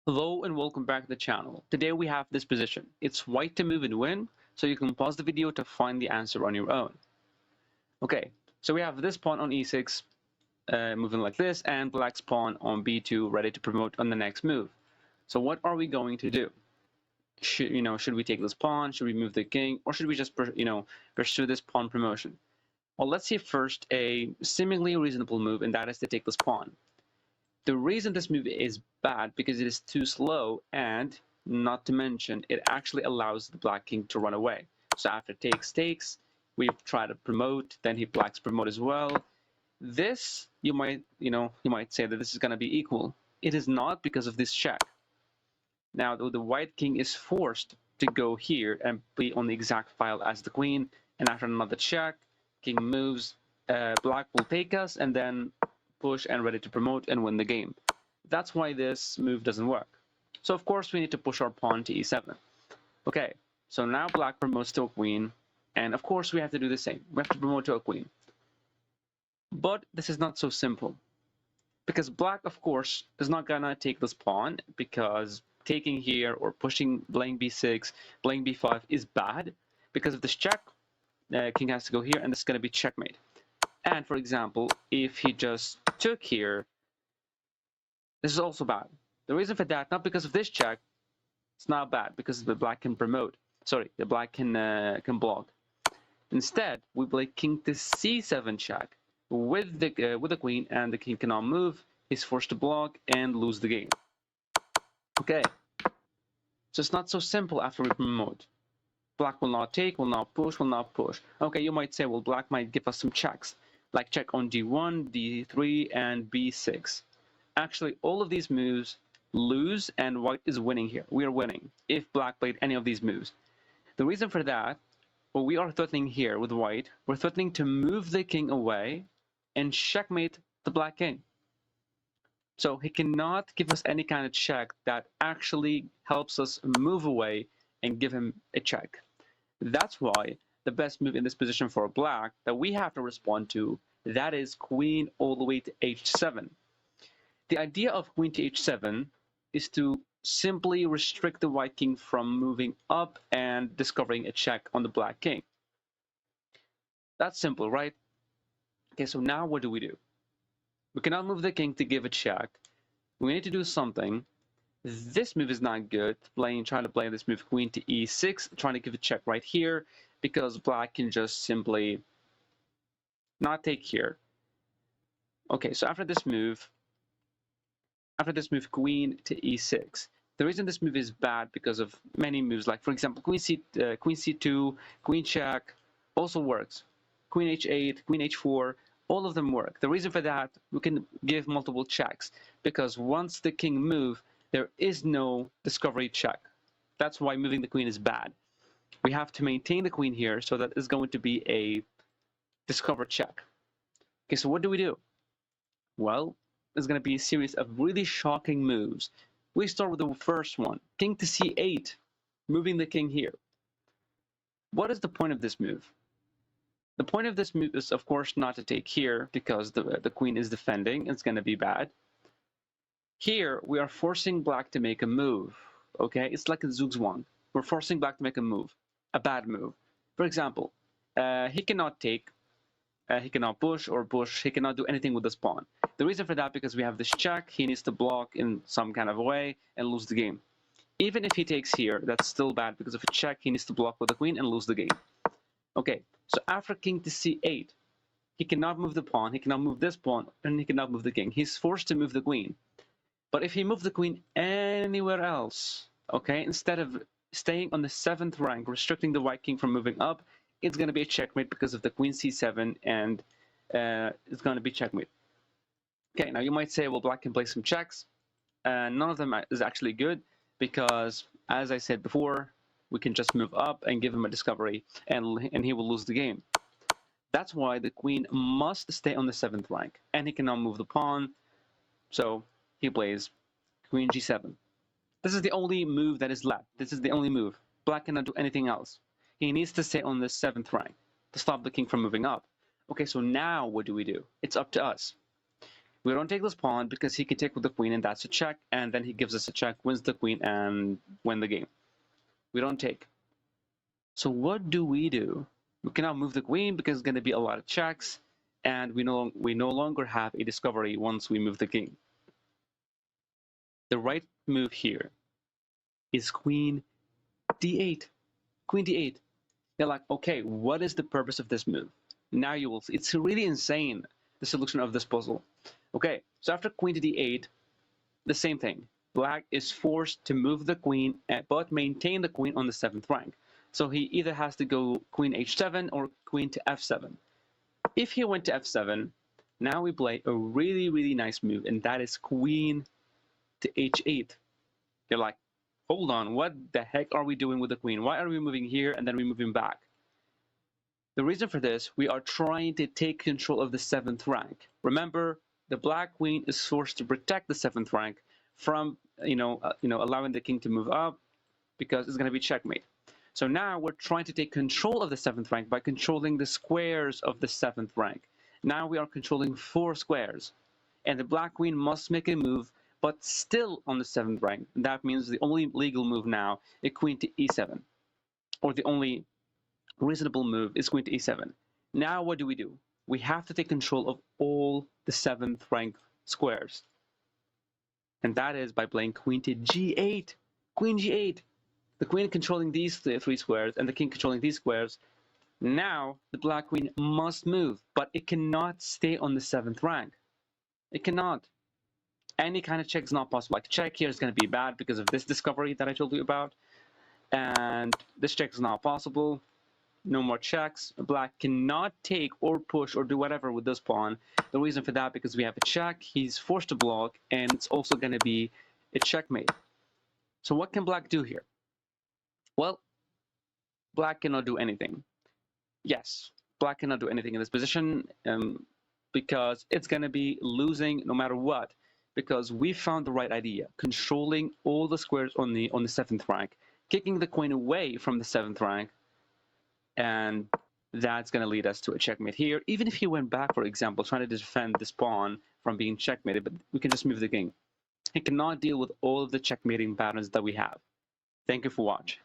Hello and welcome back to the channel. Today we have this position. It's white to move and win, so you can pause the video to find the answer on your own. Okay, so we have this pawn on e6 moving like this, and black's pawn on b2 ready to promote on the next move. So what are we going to do? Should we take this pawn? Should we move the king? Or should we just pursue this pawn promotion? Well, let's see first a seemingly reasonable move, and that is to take this pawn. The reason this move is bad because it is too slow, and not to mention it actually allows the black king to run away. So after takes, we try to promote, then he blacks promote as well. This you might say that this is going to be equal. It is not because of this check. Now the white king is forced to go here and be on the exact file as the queen, and after another check, king moves, black will take us and then push and ready to promote and win the game. That's why this move doesn't work. So of course we need to push our pawn to e7. Okay, so now black promotes to a queen, and of course we have to do the same. We have to promote to a queen. But this is not so simple, because black, of course, is not gonna take this pawn, because taking here or pushing playing b6, playing b5 is bad. Because of this check, king has to go here, and this is gonna be checkmate. And for example, if he just took here, this is also bad. The reason for that, not because of this check, it's not bad because the black can promote. Sorry, the black can block. Instead, we play king to c7 check with the queen, and the king cannot move. He's forced to block and lose the game. Okay, so it's not so simple after we promote. Black will not take, will not push, will not push. Okay, you might say, well, black might give us some checks, like check on d1, d3, and b6. Actually, all of these moves lose, and white is winning here. We are winning if black played any of these moves. The reason for that, well, we are threatening here with white. We're threatening to move the king away and checkmate the black king. So he cannot give us any kind of check that actually helps us move away and give him a check. That's why the best move in this position for black that we have to respond to, that is queen all the way to h7. The idea of queen to h7 is to simply restrict the white king from moving up and discovering a check on the black king. That's simple, right? Okay, so now what do? We cannot move the king to give a check. We need to do something. This move is not good, trying to play this move queen to e6, trying to give a check right here, because black can just simply not take here. Okay, so after this move queen to e6. The reason this move is bad because of many moves, like for example queen c2, queen check also works. Queen h8, queen h4, all of them work. The reason for that, we can give multiple checks, because once the king moves, there is no discovery check. That's why moving the queen is bad. We have to maintain the queen here, so that is going to be a discover check. Okay, so what do? Well, there's going to be a series of really shocking moves. We start with the first one, king to c8, moving the king here. What is the point of this move? The point of this move is, of course, not to take here, because the queen is defending. It's going to be bad. Here, we are forcing black to make a move. Okay, it's like a zugzwang. We're forcing black to make a move, a bad move. For example, he cannot take, he cannot push or push, he cannot do anything with this pawn. The reason for that, because we have this check, he needs to block in some kind of way and lose the game. Even if he takes here, that's still bad, because of a check, he needs to block with the queen and lose the game. Okay, so after king to c8, he cannot move the pawn, he cannot move this pawn, and he cannot move the king. He's forced to move the queen. But if he moves the queen anywhere else, okay, instead of staying on the 7th rank, restricting the white king from moving up, it's going to be a checkmate because of the queen c7, and it's going to be checkmate. Okay, now you might say, well, black can play some checks. None of them is actually good, because, as I said before, we can just move up and give him a discovery, and he will lose the game. That's why the queen must stay on the 7th rank, and he cannot move the pawn, so he plays queen g7. This is the only move that is left. This is the only move. Black cannot do anything else. He needs to stay on the 7th rank to stop the king from moving up. Okay, so now what do? It's up to us. We don't take this pawn because he can take with the queen, and that's a check, and then he gives us a check, wins the queen, and win the game. We don't take. So what do? We cannot move the queen because it's going to be a lot of checks, and we no longer have a discovery once we move the king. The right move here is queen d8. Queen d8. They're like, okay, what is the purpose of this move? Now you will see. It's really insane, the solution of this puzzle. Okay, so after queen to d8, the same thing. Black is forced to move the queen, but maintain the queen on the 7th rank. So he either has to go queen h7 or queen to f7. If he went to f7, now we play a really, really nice move, and that is queen to h8. They're like, hold on, what the heck are we doing with the queen? Why are we moving here and then we're moving back? The reason for this, we are trying to take control of the 7th rank. Remember, the black queen is forced to protect the 7th rank from allowing the king to move up because it's going to be checkmate. So now we're trying to take control of the 7th rank by controlling the squares of the 7th rank. Now we are controlling 4 squares, and the black queen must make a move, but still on the 7th rank. That means the only legal move now is queen to e7, or the only reasonable move is queen to e7. Now what do? We have to take control of all the 7th rank squares. And that is by playing queen to g8. Queen g8. The queen controlling these 3 squares and the king controlling these squares. Now the black queen must move, but it cannot stay on the 7th rank. It cannot. Any kind of check is not possible. Like check here is going to be bad because of this discovery that I told you about. And this check is not possible. No more checks. Black cannot take or push or do whatever with this pawn. The reason for that, because we have a check, he's forced to block, and it's also going to be a checkmate. So what can black do here? Well, black cannot do anything. Yes, black cannot do anything in this position because it's going to be losing no matter what, because we found the right idea, controlling all the squares on the 7th rank, kicking the queen away from the 7th rank, and that's going to lead us to a checkmate here. Even if he went back, for example, trying to defend this pawn from being checkmated, but we can just move the king. He cannot deal with all of the checkmating patterns that we have. Thank you for watching.